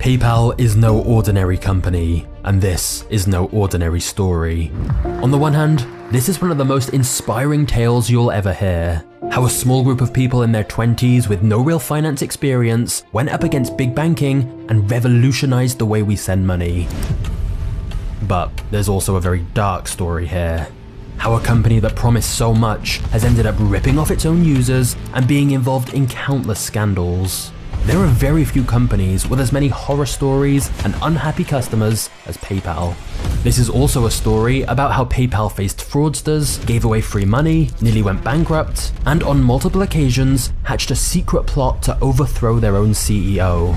PayPal is no ordinary company, and this is no ordinary story. On the one hand, this is one of the most inspiring tales you'll ever hear. How a small group of people in their 20s with no real finance experience went up against big banking and revolutionized the way we send money. But there's also a very dark story here. How a company that promised so much has ended up ripping off its own users and being involved in countless scandals. There are very few companies with as many horror stories and unhappy customers as PayPal. This is also a story about how PayPal faced fraudsters, gave away free money, nearly went bankrupt, and on multiple occasions hatched a secret plot to overthrow their own CEO.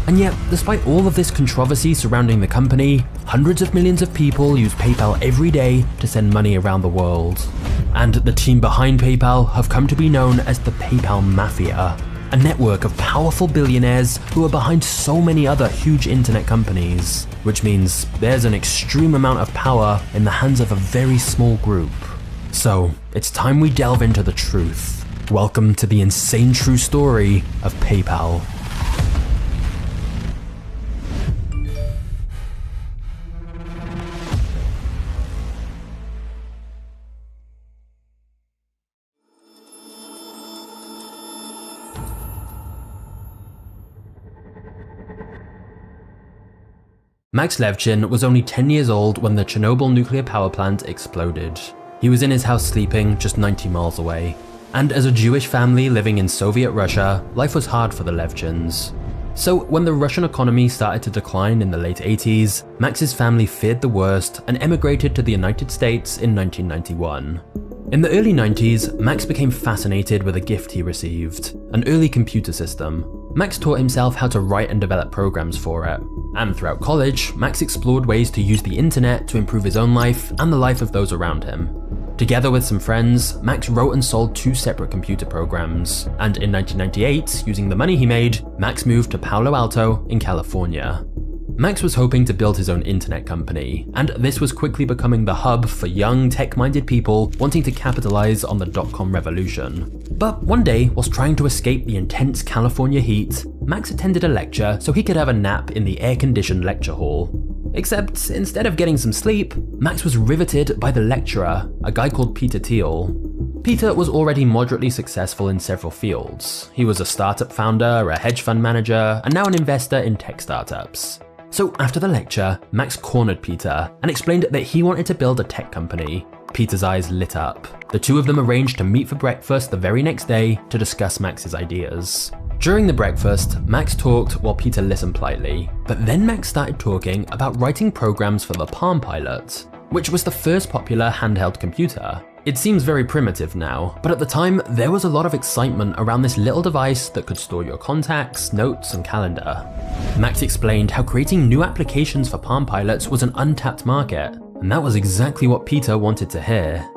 And yet, despite all of this controversy surrounding the company, hundreds of millions of people use PayPal every day to send money around the world. And the team behind PayPal have come to be known as the PayPal Mafia, a network of powerful billionaires who are behind so many other huge internet companies, which means there's an extreme amount of power in the hands of a very small group. So, it's time we delve into the truth. Welcome to the insane true story of PayPal. Max Levchin was only 10 years old when the Chernobyl nuclear power plant exploded. He was in his house sleeping just 90 miles away. And as a Jewish family living in Soviet Russia, life was hard for the Levchins. So when the Russian economy started to decline in the late 80s, Max's family feared the worst and emigrated to the United States in 1991. In the early 90s, Max became fascinated with a gift he received, an early computer system. Max taught himself how to write and develop programs for it. And throughout college, Max explored ways to use the internet to improve his own life and the life of those around him. Together with some friends, Max wrote and sold 2 separate computer programs, and in 1998, using the money he made, Max moved to Palo Alto in California. Max was hoping to build his own internet company, and this was quickly becoming the hub for young, tech-minded people wanting to capitalize on the dot-com revolution. But one day, whilst trying to escape the intense California heat, Max attended a lecture so he could have a nap in the air-conditioned lecture hall. Except, instead of getting some sleep, Max was riveted by the lecturer, a guy called Peter Thiel. Peter was already moderately successful in several fields. He was a startup founder, a hedge fund manager, and now an investor in tech startups. So after the lecture, Max cornered Peter and explained that he wanted to build a tech company. Peter's eyes lit up. The two of them arranged to meet for breakfast the very next day to discuss Max's ideas. During the breakfast, Max talked while Peter listened politely, but then Max started talking about writing programs for the Palm Pilot, which was the first popular handheld computer. It seems very primitive now, but at the time, there was a lot of excitement around this little device that could store your contacts, notes, and calendar. Max explained how creating new applications for Palm Pilots was an untapped market, and that was exactly what Peter wanted to hear.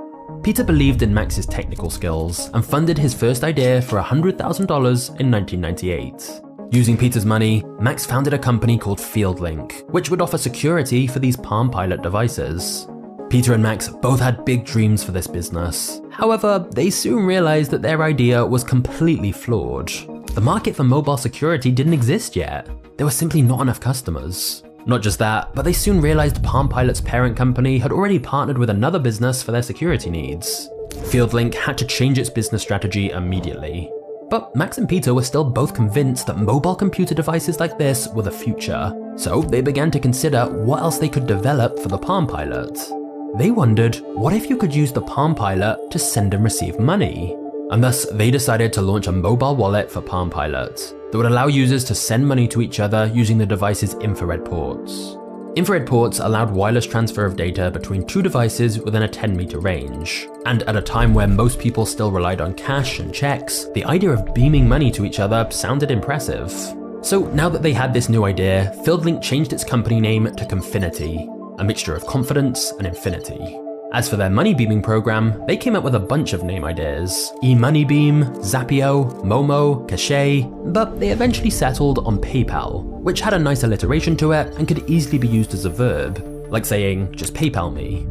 Peter believed in Max's technical skills and funded his first idea for $100,000 in 1998. Using Peter's money, Max founded a company called FieldLink, which would offer security for these Palm Pilot devices. Peter and Max both had big dreams for this business. However, they soon realized that their idea was completely flawed. The market for mobile security didn't exist yet. There were simply not enough customers. Not just that, but they soon realized Palm Pilot's parent company had already partnered with another business for their security needs. FieldLink had to change its business strategy immediately. But Max and Peter were still both convinced that mobile computer devices like this were the future. So they began to consider what else they could develop for the Palm Pilot. They wondered, what if you could use the Palm Pilot to send and receive money? And thus, they decided to launch a mobile wallet for Palm Pilot that would allow users to send money to each other using the device's infrared ports. Infrared ports allowed wireless transfer of data between 2 devices within a 10-meter range. And at a time where most people still relied on cash and checks, the idea of beaming money to each other sounded impressive. So now that they had this new idea, FieldLink changed its company name to Confinity, a mixture of confidence and infinity. As for their money beaming program, they came up with a bunch of name ideas: eMoneyBeam, Zappio, Momo, Cache, but they eventually settled on PayPal, which had a nice alliteration to it and could easily be used as a verb, like saying, just PayPal me.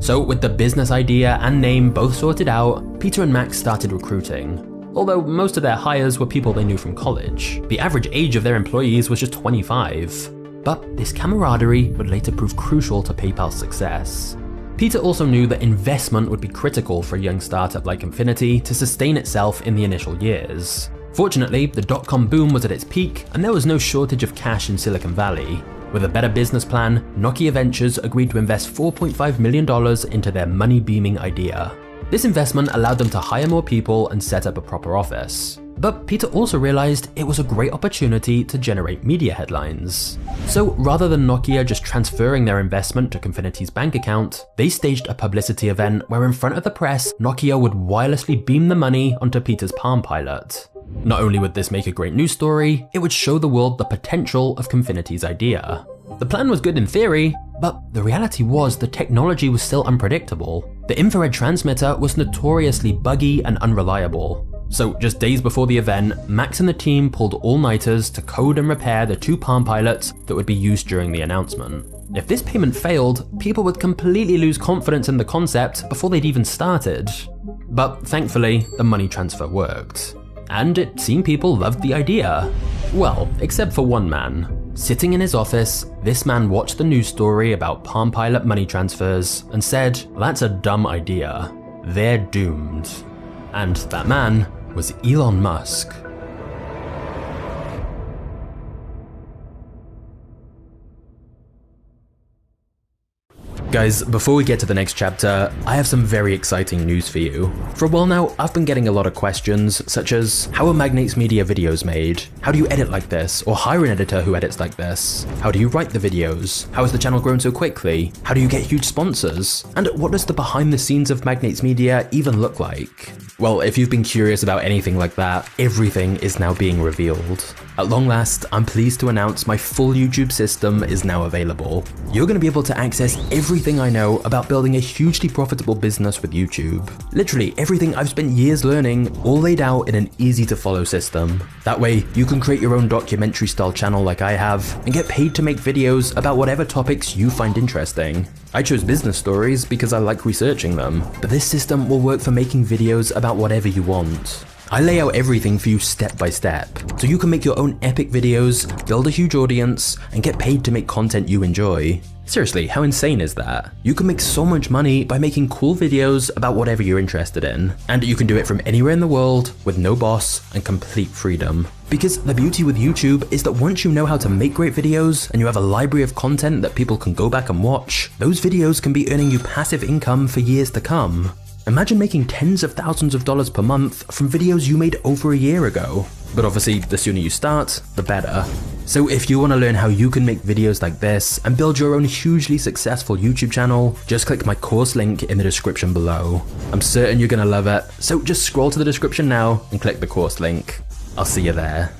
So with the business idea and name both sorted out, Peter and Max started recruiting. although most of their hires were people they knew from college. The average age of their employees was just 25. But this camaraderie would later prove crucial to PayPal's success. Peter also knew that investment would be critical for a young startup like Infinity to sustain itself in the initial years. Fortunately, the dot-com boom was at its peak, and there was no shortage of cash in Silicon Valley. With a better business plan, Nokia Ventures agreed to invest $4.5 million into their money-beaming idea. This investment allowed them to hire more people and set up a proper office. But Peter also realized it was a great opportunity to generate media headlines. So rather than Nokia just transferring their investment to Confinity's bank account, they staged a publicity event where in front of the press, Nokia would wirelessly beam the money onto Peter's Palm Pilot. Not only would this make a great news story, it would show the world the potential of Confinity's idea. The plan was good in theory, but the reality was the technology was still unpredictable. The infrared transmitter was notoriously buggy and unreliable. So just days before the event, Max and the team pulled all-nighters to code and repair the 2 Palm Pilots that would be used during the announcement. If this payment failed, people would completely lose confidence in the concept before they'd even started. But thankfully, the money transfer worked. And it seemed people loved the idea. Well, except for one man. Sitting in his office, this man watched the news story about Palm Pilot money transfers and said, "That's a dumb idea. They're doomed." And that man was Elon Musk. Guys, before we get to the next chapter, I have some very exciting news for you. For a while now, I've been getting a lot of questions, such as, how are Magnate's Media videos made? How do you edit like this, or hire an editor who edits like this? How do you write the videos? How has the channel grown so quickly? How do you get huge sponsors? And what does the behind the scenes of Magnate's Media even look like? Well, if you've been curious about anything like that, everything is now being revealed. At long last, I'm pleased to announce my full YouTube system is now available. You're going to be able to access everything I know about building a hugely profitable business with YouTube. Literally everything I've spent years learning, all laid out in an easy to follow system. That way, you can create your own documentary style channel like I have, and get paid to make videos about whatever topics you find interesting. I chose business stories because I like researching them, but this system will work for making videos about whatever you want. I lay out everything for you step by step, so you can make your own epic videos, build a huge audience, and get paid to make content you enjoy. Seriously, how insane is that? You can make so much money by making cool videos about whatever you're interested in, and you can do it from anywhere in the world with no boss and complete freedom. Because the beauty with YouTube is that once you know how to make great videos and you have a library of content that people can go back and watch, those videos can be earning you passive income for years to come. Imagine making tens of thousands of dollars per month from videos you made over a year ago. But obviously, the sooner you start, the better. So if you want to learn how you can make videos like this and build your own hugely successful YouTube channel, just click my course link in the description below. I'm certain you're going to love it, so just scroll to the description now and click the course link. I'll see you there.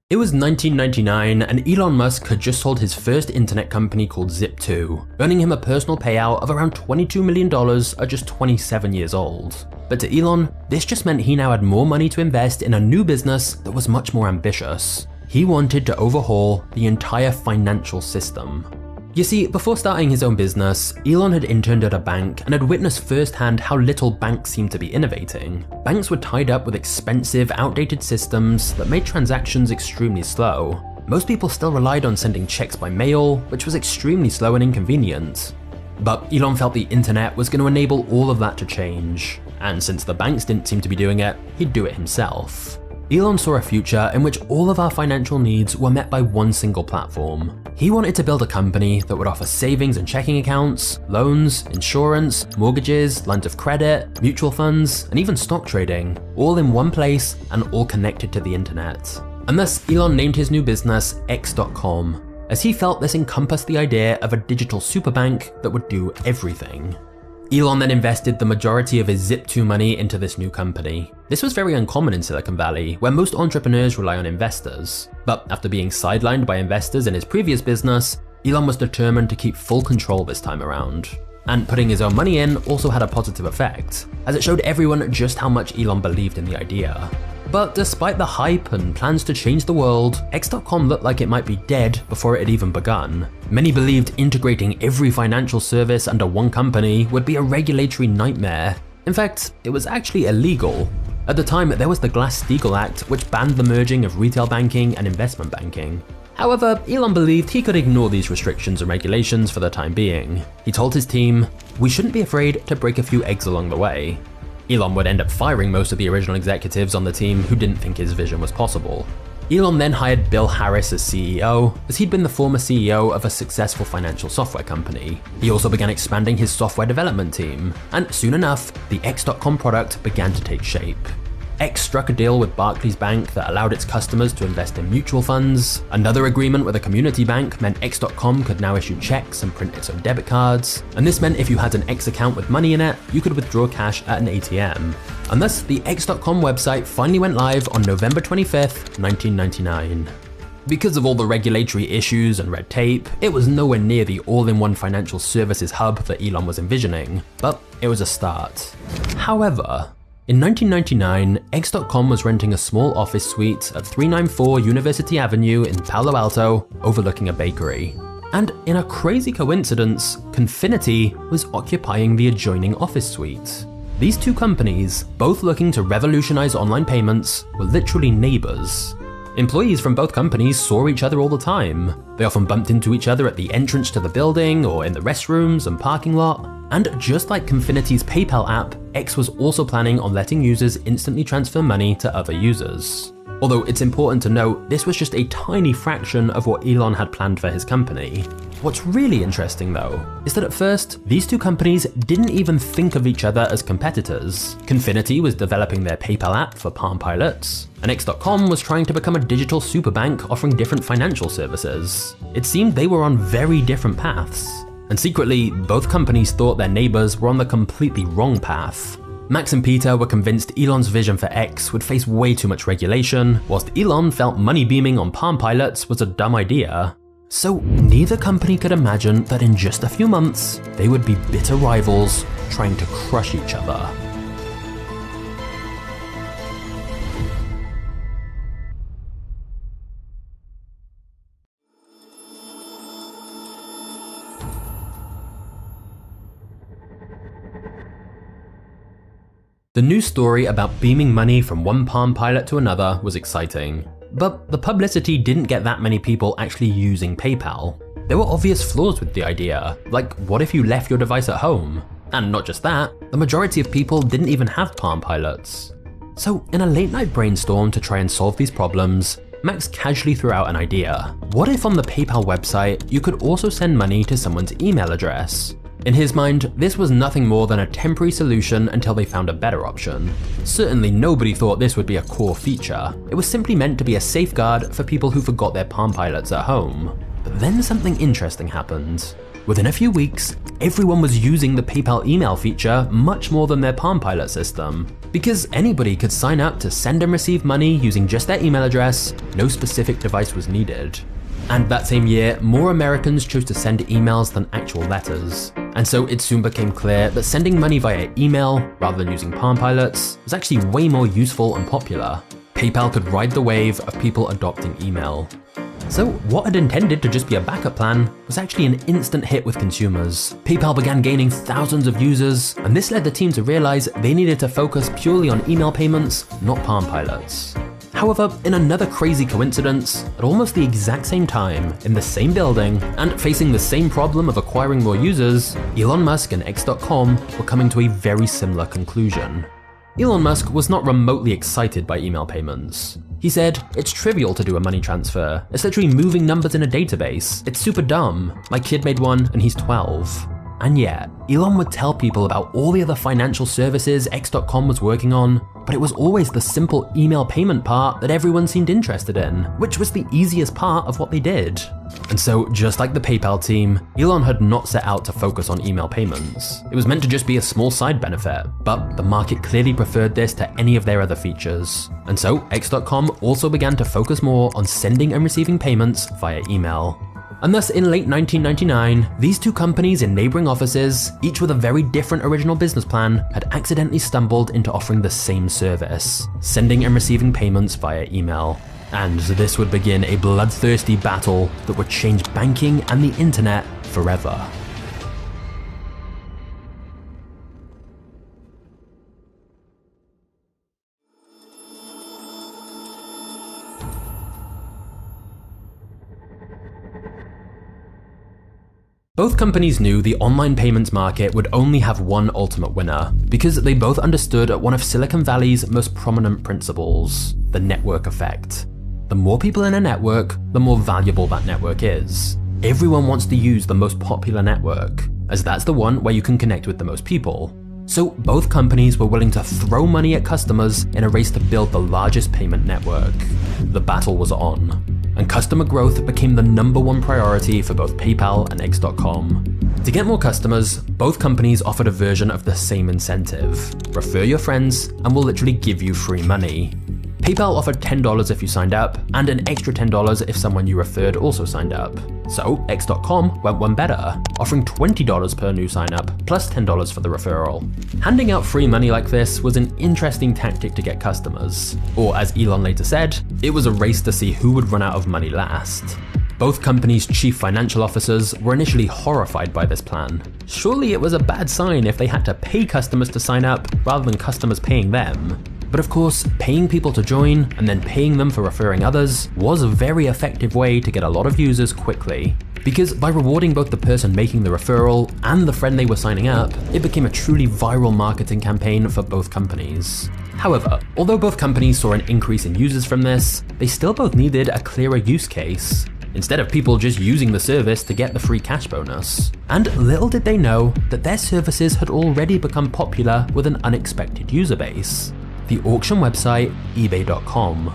It was 1999 and Elon Musk had just sold his first internet company called Zip2, earning him a personal payout of around $22 million at just 27 years old. But to Elon, this just meant he now had more money to invest in a new business that was much more ambitious. He wanted to overhaul the entire financial system. You see, before starting his own business, Elon had interned at a bank and had witnessed firsthand how little banks seemed to be innovating. Banks were tied up with expensive, outdated systems that made transactions extremely slow. Most people still relied on sending checks by mail, which was extremely slow and inconvenient. But Elon felt the internet was going to enable all of that to change, and since the banks didn't seem to be doing it, he'd do it himself. Elon saw a future in which all of our financial needs were met by one single platform. He wanted to build a company that would offer savings and checking accounts, loans, insurance, mortgages, lines of credit, mutual funds, and even stock trading, all in one place and all connected to the internet. And thus, Elon named his new business X.com, as he felt this encompassed the idea of a digital superbank that would do everything. Elon then invested the majority of his Zip2 money into this new company. This was very uncommon in Silicon Valley, where most entrepreneurs rely on investors. But after being sidelined by investors in his previous business, Elon was determined to keep full control this time around. And putting his own money in also had a positive effect, as it showed everyone just how much Elon believed in the idea. But despite the hype and plans to change the world, X.com looked like it might be dead before it had even begun. Many believed integrating every financial service under one company would be a regulatory nightmare. In fact, it was actually illegal. At the time, there was the Glass-Steagall Act, which banned the merging of retail banking and investment banking. However, Elon believed he could ignore these restrictions and regulations for the time being. He told his team, "We shouldn't be afraid to break a few eggs along the way." Elon would end up firing most of the original executives on the team who didn't think his vision was possible. Elon then hired Bill Harris as CEO, as he'd been the former CEO of a successful financial software company. He also began expanding his software development team, and soon enough, the X.com product began to take shape. X struck a deal with Barclays Bank that allowed its customers to invest in mutual funds. Another agreement with a community bank meant X.com could now issue checks and print its own debit cards. And this meant if you had an X account with money in it, you could withdraw cash at an ATM. And thus, the X.com website finally went live on November 25th, 1999. Because of all the regulatory issues and red tape, it was nowhere near the all-in-one financial services hub that Elon was envisioning, but it was a start. However, in 1999, X.com was renting a small office suite at 394 University Avenue in Palo Alto, overlooking a bakery. And in a crazy coincidence, Confinity was occupying the adjoining office suite. These two companies, both looking to revolutionize online payments, were literally neighbors. Employees from both companies saw each other all the time. They often bumped into each other at the entrance to the building or in the restrooms and parking lot. And just like Confinity's PayPal app, X was also planning on letting users instantly transfer money to other users. Although it's important to note, this was just a tiny fraction of what Elon had planned for his company. What's really interesting though, is that at first, these two companies didn't even think of each other as competitors. Confinity was developing their PayPal app for Palm Pilots, and X.com was trying to become a digital superbank offering different financial services. It seemed they were on very different paths. And secretly, both companies thought their neighbors were on the completely wrong path. Max and Peter were convinced Elon's vision for X would face way too much regulation, whilst Elon felt money beaming on Palm Pilots was a dumb idea. So neither company could imagine that in just a few months, they would be bitter rivals trying to crush each other. The news story about beaming money from one Palm Pilot to another was exciting, but the publicity didn't get that many people actually using PayPal. There were obvious flaws with the idea, like what if you left your device at home? And not just that, the majority of people didn't even have Palm Pilots. So in a late night brainstorm to try and solve these problems, Max casually threw out an idea. What if on the PayPal website, you could also send money to someone's email address? In his mind, this was nothing more than a temporary solution until they found a better option. Certainly nobody thought this would be a core feature. It was simply meant to be a safeguard for people who forgot their Palm Pilots at home. But then something interesting happened. Within a few weeks, everyone was using the PayPal email feature much more than their Palm Pilot system. Because anybody could sign up to send and receive money using just their email address, no specific device was needed. And that same year, more Americans chose to send emails than actual letters. And so it soon became clear that sending money via email, rather than using Palm Pilots, was actually way more useful and popular. PayPal could ride the wave of people adopting email. So what had intended to just be a backup plan was actually an instant hit with consumers. PayPal began gaining thousands of users, and this led the team to realize they needed to focus purely on email payments, not Palm Pilots. However, in another crazy coincidence, at almost the exact same time, in the same building, and facing the same problem of acquiring more users, Elon Musk and X.com were coming to a very similar conclusion. Elon Musk was not remotely excited by email payments. He said, "It's trivial to do a money transfer. It's literally moving numbers in a database. It's super dumb. My kid made one and he's 12. And yet, Elon would tell people about all the other financial services X.com was working on, but it was always the simple email payment part that everyone seemed interested in, which was the easiest part of what they did. And so, just like the PayPal team, Elon had not set out to focus on email payments. It was meant to just be a small side benefit, but the market clearly preferred this to any of their other features. And so, X.com also began to focus more on sending and receiving payments via email. And thus in late 1999, these two companies in neighboring offices, each with a very different original business plan, had accidentally stumbled into offering the same service, sending and receiving payments via email. And this would begin a bloodthirsty battle that would change banking and the internet forever. Both companies knew the online payments market would only have one ultimate winner, because they both understood one of Silicon Valley's most prominent principles, the network effect. The more people in a network, the more valuable that network is. Everyone wants to use the most popular network, as that's the one where you can connect with the most people. So both companies were willing to throw money at customers in a race to build the largest payment network. The battle was on, and customer growth became the #1 priority for both PayPal and X.com. To get more customers, both companies offered a version of the same incentive. Refer your friends and we'll literally give you free money. PayPal offered $10 if you signed up, and an extra $10 if someone you referred also signed up. So X.com went one better, offering $20 per new sign up, plus $10 for the referral. Handing out free money like this was an interesting tactic to get customers. Or as Elon later said, it was a race to see who would run out of money last. Both companies' chief financial officers were initially horrified by this plan. Surely it was a bad sign if they had to pay customers to sign up rather than customers paying them. But of course, paying people to join and then paying them for referring others was a very effective way to get a lot of users quickly. Because by rewarding both the person making the referral and the friend they were signing up, it became a truly viral marketing campaign for both companies. However, although both companies saw an increase in users from this, they still both needed a clearer use case, instead of people just using the service to get the free cash bonus. And little did they know that their services had already become popular with an unexpected user base. The auction website eBay.com.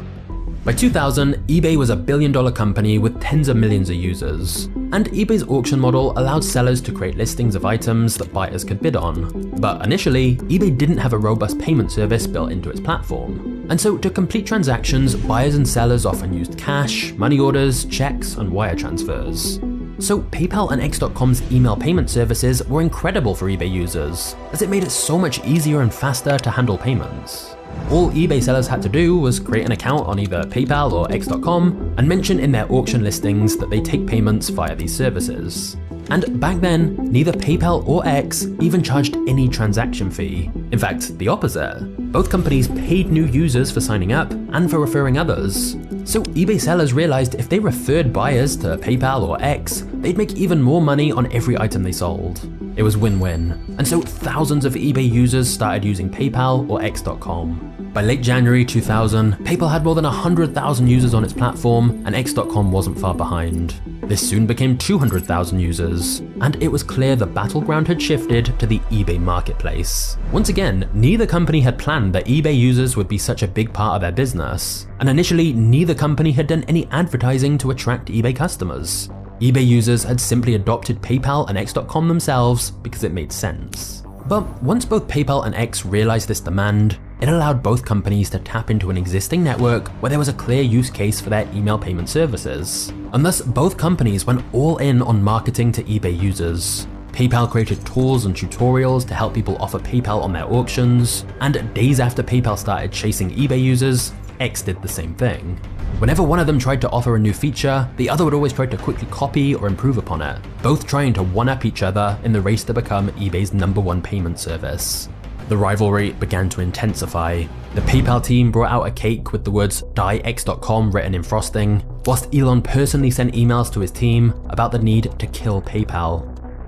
By 2000, eBay was a billion-dollar company with tens of millions of users, and eBay's auction model allowed sellers to create listings of items that buyers could bid on. But initially, eBay didn't have a robust payment service built into its platform, and so to complete transactions, buyers and sellers often used cash, money orders, checks, and wire transfers. So PayPal and X.com's email payment services were incredible for eBay users, as it made it so much easier and faster to handle payments. All eBay sellers had to do was create an account on either PayPal or X.com and mention in their auction listings that they take payments via these services. And back then, neither PayPal or X even charged any transaction fee. In fact, the opposite. Both companies paid new users for signing up and for referring others. So eBay sellers realized if they referred buyers to PayPal or X, they'd make even more money on every item they sold. It was win-win, and so thousands of eBay users started using PayPal or X.com. By late January 2000, PayPal had more than 100,000 users on its platform, and X.com wasn't far behind. This soon became 200,000 users, and it was clear the battleground had shifted to the eBay marketplace. Once again, neither company had planned that eBay users would be such a big part of their business, and initially neither company had done any advertising to attract eBay customers. eBay users had simply adopted PayPal and X.com themselves because it made sense. But once both PayPal and X realized this demand, it allowed both companies to tap into an existing network where there was a clear use case for their email payment services. And thus, both companies went all in on marketing to eBay users. PayPal created tools and tutorials to help people offer PayPal on their auctions, and days after PayPal started chasing eBay users, X did the same thing. Whenever one of them tried to offer a new feature, the other would always try to quickly copy or improve upon it, both trying to one-up each other in the race to become eBay's #1 payment service. The rivalry began to intensify. The PayPal team brought out a cake with the words "Die X.com" written in frosting, whilst Elon personally sent emails to his team about the need to kill PayPal.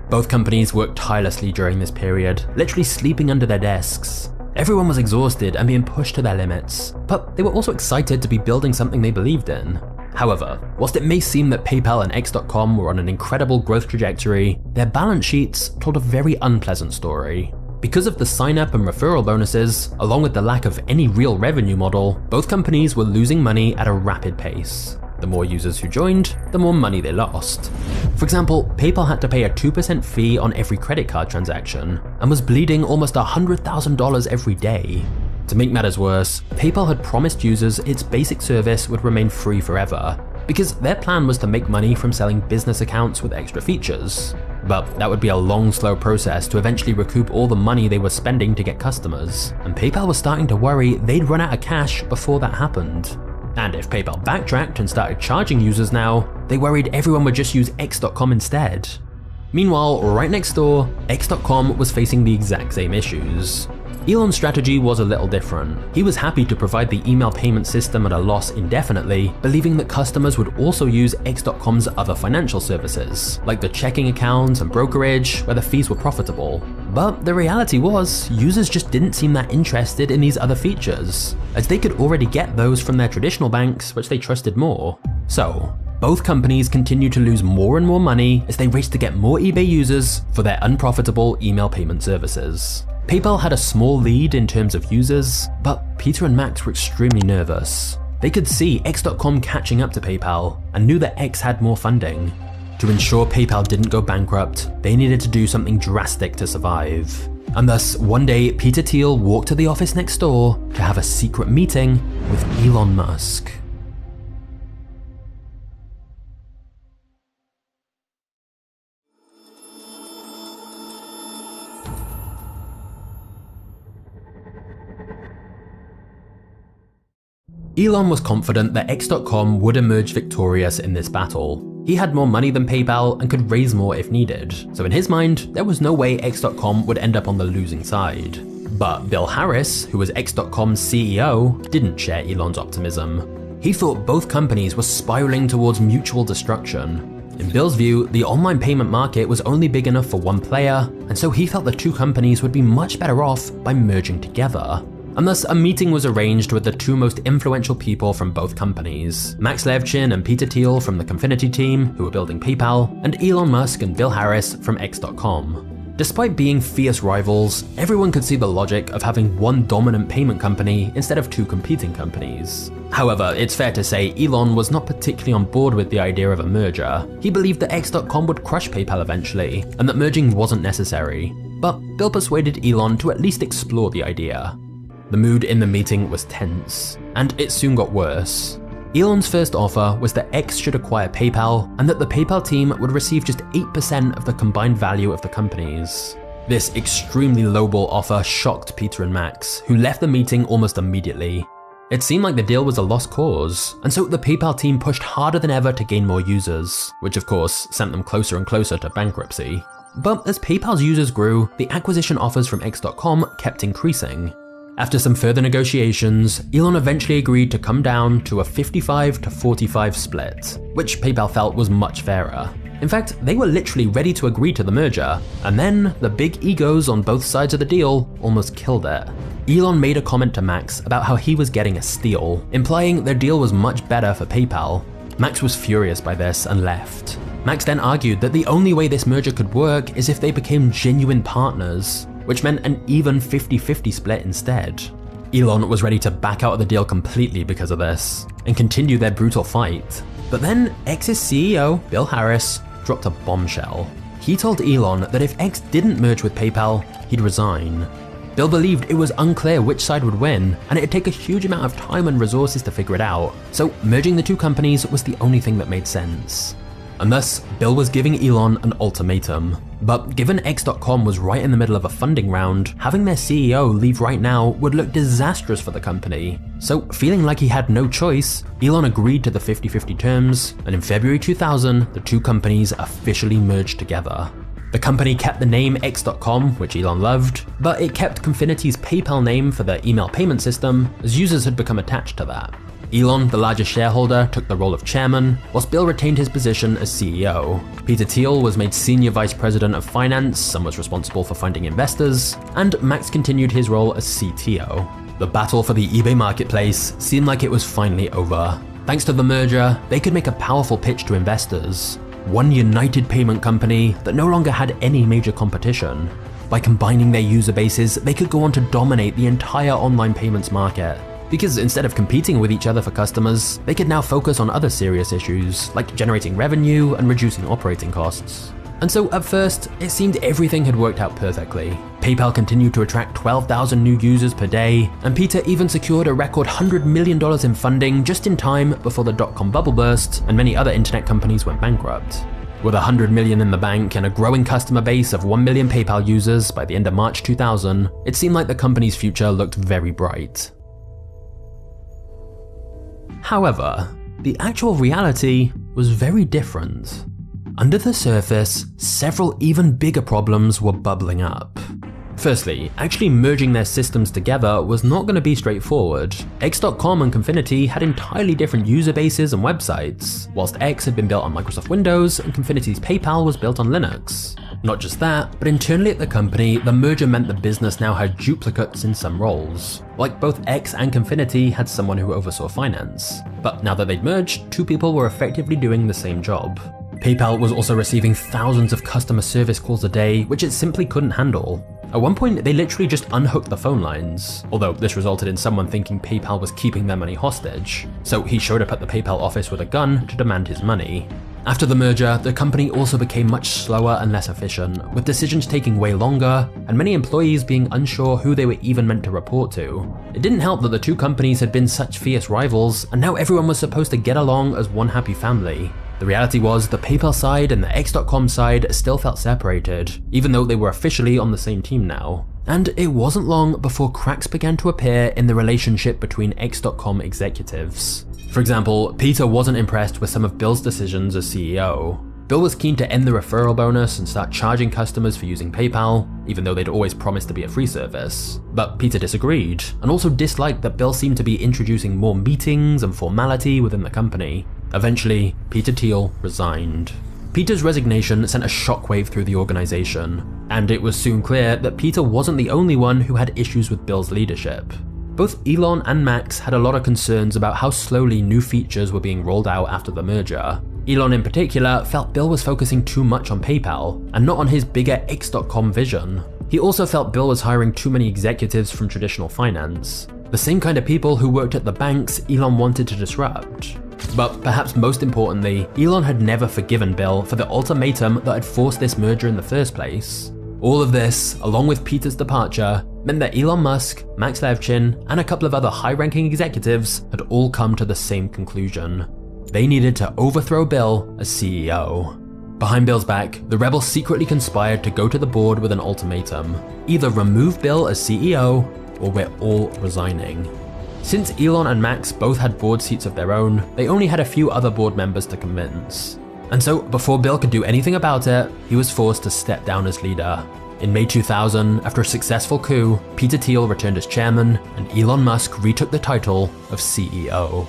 Both companies worked tirelessly during this period, literally sleeping under their desks. Everyone was exhausted and being pushed to their limits, but they were also excited to be building something they believed in. However, whilst it may seem that PayPal and X.com were on an incredible growth trajectory, their balance sheets told a very unpleasant story. Because of the sign-up and referral bonuses, along with the lack of any real revenue model, both companies were losing money at a rapid pace. The more users who joined, the more money they lost. For example, PayPal had to pay a 2% fee on every credit card transaction, and was bleeding almost $100,000 every day. To make matters worse, PayPal had promised users its basic service would remain free forever, because their plan was to make money from selling business accounts with extra features. But that would be a long, slow process to eventually recoup all the money they were spending to get customers, and PayPal was starting to worry they'd run out of cash before that happened. And if PayPal backtracked and started charging users now, they worried everyone would just use X.com instead. Meanwhile, right next door, X.com was facing the exact same issues. Elon's strategy was a little different. He was happy to provide the email payment system at a loss indefinitely, believing that customers would also use X.com's other financial services, like the checking accounts and brokerage, where the fees were profitable. But the reality was, users just didn't seem that interested in these other features, as they could already get those from their traditional banks, which they trusted more. So, both companies continued to lose more and more money as they raced to get more eBay users for their unprofitable email payment services. PayPal had a small lead in terms of users, but Peter and Max were extremely nervous. They could see X.com catching up to PayPal and knew that X had more funding. To ensure PayPal didn't go bankrupt, they needed to do something drastic to survive. And thus, one day, Peter Thiel walked to the office next door to have a secret meeting with Elon Musk. Elon was confident that X.com would emerge victorious in this battle. He had more money than PayPal and could raise more if needed, so in his mind, there was no way X.com would end up on the losing side. But Bill Harris, who was X.com's CEO, didn't share Elon's optimism. He thought both companies were spiraling towards mutual destruction. In Bill's view, the online payment market was only big enough for one player, and so he felt the two companies would be much better off by merging together. And thus a meeting was arranged with the two most influential people from both companies, Max Levchin and Peter Thiel from the Confinity team, who were building PayPal, and Elon Musk and Bill Harris from X.com. Despite being fierce rivals, everyone could see the logic of having one dominant payment company instead of two competing companies. However, it's fair to say Elon was not particularly on board with the idea of a merger. He believed that X.com would crush PayPal eventually, and that merging wasn't necessary. But Bill persuaded Elon to at least explore the idea. The mood in the meeting was tense, and it soon got worse. Elon's first offer was that X should acquire PayPal, and that the PayPal team would receive just 8% of the combined value of the companies. This extremely lowball offer shocked Peter and Max, who left the meeting almost immediately. It seemed like the deal was a lost cause, and so the PayPal team pushed harder than ever to gain more users, which of course sent them closer and closer to bankruptcy. But as PayPal's users grew, the acquisition offers from X.com kept increasing. After some further negotiations, Elon eventually agreed to come down to a 55-45 split, which PayPal felt was much fairer. In fact, they were literally ready to agree to the merger, and then the big egos on both sides of the deal almost killed it. Elon made a comment to Max about how he was getting a steal, implying their deal was much better for PayPal. Max was furious by this and left. Max then argued that the only way this merger could work is if they became genuine partners, which meant an even 50-50 split instead. Elon was ready to back out of the deal completely because of this, and continue their brutal fight. But then X's CEO, Bill Harris, dropped a bombshell. He told Elon that if X didn't merge with PayPal, he'd resign. Bill believed it was unclear which side would win, and it'd take a huge amount of time and resources to figure it out, so merging the two companies was the only thing that made sense. And thus, Bill was giving Elon an ultimatum. But given X.com was right in the middle of a funding round, having their CEO leave right now would look disastrous for the company. So feeling like he had no choice, Elon agreed to the 50-50 terms, and in February 2000, the two companies officially merged together. The company kept the name X.com, which Elon loved, but it kept Confinity's PayPal name for their email payment system, as users had become attached to that. Elon, the largest shareholder, took the role of chairman, whilst Bill retained his position as CEO. Peter Thiel was made senior vice president of finance and was responsible for finding investors, and Max continued his role as CTO. The battle for the eBay marketplace seemed like it was finally over. Thanks to the merger, they could make a powerful pitch to investors. One united payment company that no longer had any major competition. By combining their user bases, they could go on to dominate the entire online payments market. Because instead of competing with each other for customers, they could now focus on other serious issues, like generating revenue and reducing operating costs. And so at first, it seemed everything had worked out perfectly. PayPal continued to attract 12,000 new users per day, and Peter even secured a record $100 million in funding just in time before the dot-com bubble burst and many other internet companies went bankrupt. With $100 million in the bank and a growing customer base of 1 million PayPal users by the end of March 2000, it seemed like the company's future looked very bright. However, the actual reality was very different. Under the surface, several even bigger problems were bubbling up. Firstly, actually merging their systems together was not going to be straightforward. X.com and Confinity had entirely different user bases and websites, whilst X had been built on Microsoft Windows and Confinity's PayPal was built on Linux. Not just that, but internally at the company, the merger meant the business now had duplicates in some roles. Like both X and Confinity had someone who oversaw finance. But now that they'd merged, two people were effectively doing the same job. PayPal was also receiving thousands of customer service calls a day, which it simply couldn't handle. At one point, they literally just unhooked the phone lines, although this resulted in someone thinking PayPal was keeping their money hostage. So he showed up at the PayPal office with a gun to demand his money. After the merger, the company also became much slower and less efficient, with decisions taking way longer, and many employees being unsure who they were even meant to report to. It didn't help that the two companies had been such fierce rivals, and now everyone was supposed to get along as one happy family. The reality was the PayPal side and the X.com side still felt separated, even though they were officially on the same team now. And it wasn't long before cracks began to appear in the relationship between X.com executives. For example, Peter wasn't impressed with some of Bill's decisions as CEO. Bill was keen to end the referral bonus and start charging customers for using PayPal, even though they'd always promised to be a free service. But Peter disagreed, and also disliked that Bill seemed to be introducing more meetings and formality within the company. Eventually, Peter Thiel resigned. Peter's resignation sent a shockwave through the organization, and it was soon clear that Peter wasn't the only one who had issues with Bill's leadership. Both Elon and Max had a lot of concerns about how slowly new features were being rolled out after the merger. Elon in particular felt Bill was focusing too much on PayPal and not on his bigger X.com vision. He also felt Bill was hiring too many executives from traditional finance, the same kind of people who worked at the banks Elon wanted to disrupt. But perhaps most importantly, Elon had never forgiven Bill for the ultimatum that had forced this merger in the first place. All of this, along with Peter's departure, meant that Elon Musk, Max Levchin, and a couple of other high-ranking executives had all come to the same conclusion. They needed to overthrow Bill as CEO. Behind Bill's back, the rebels secretly conspired to go to the board with an ultimatum. Either remove Bill as CEO, or we're all resigning. Since Elon and Max both had board seats of their own, they only had a few other board members to convince. And so, before Bill could do anything about it, he was forced to step down as leader. In May 2000, after a successful coup, Peter Thiel returned as chairman, and Elon Musk retook the title of CEO.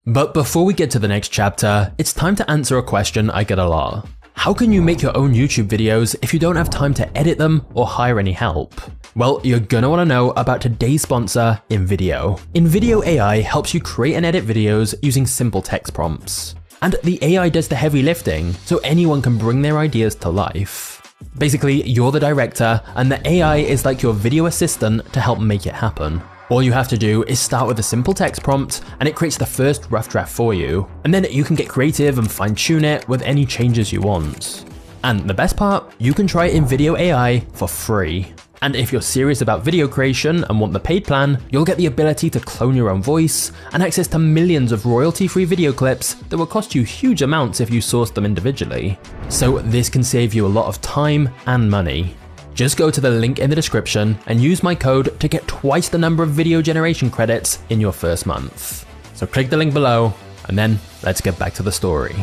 But before we get to the next chapter, it's time to answer a question I get a lot. How can you make your own YouTube videos if you don't have time to edit them or hire any help? Well, you're gonna wanna know about today's sponsor, InVideo. InVideo AI helps you create and edit videos using simple text prompts. And the AI does the heavy lifting, so anyone can bring their ideas to life. Basically, you're the director, and the AI is like your video assistant to help make it happen. All you have to do is start with a simple text prompt, and it creates the first rough draft for you. And then you can get creative and fine-tune it with any changes you want. And the best part, you can try InVideo AI for free. And if you're serious about video creation and want the paid plan, you'll get the ability to clone your own voice and access to millions of royalty-free video clips that will cost you huge amounts if you source them individually. So this can save you a lot of time and money. Just go to the link in the description and use my code to get twice the number of video generation credits in your first month. So click the link below, and then let's get back to the story.